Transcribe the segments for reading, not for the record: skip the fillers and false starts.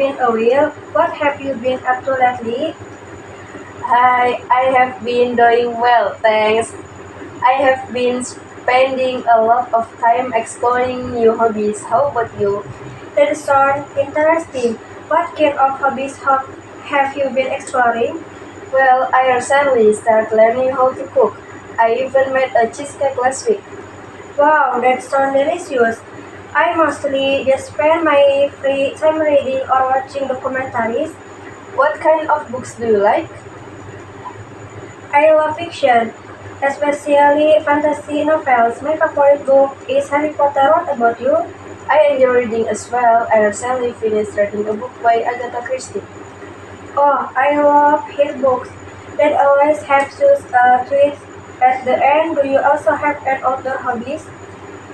been a while. What have you been up to lately? Hi, I have been doing well, thanks. I have been spending a lot of time exploring new hobbies. How about you? That sounds interesting. What kind of hobbies have you been exploring? Well, I recently started learning how to cook. I even made a cheesecake last week. Wow, that sounds delicious. I mostly just spend my free time reading or watching documentaries. What kind of books do you like? I love fiction, especially fantasy novels. My favorite book is Harry Potter. What about you? I enjoy reading as well. I recently finished reading a book by Agatha Christie. Oh, I love his books. That always have twist at the end. Do you also have an outdoor hobbies?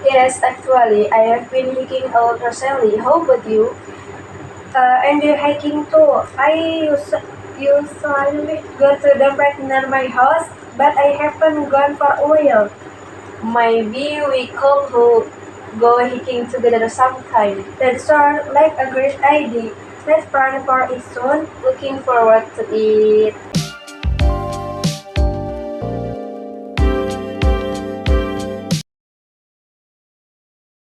Yes, actually, I have been hiking a lot recently. How about you? Enjoy hiking too. I usually go to the park near my house, but I haven't gone for a while. Maybe we could go hiking together sometime. That sounds like a great idea. Let's plan for it soon. Looking forward to it.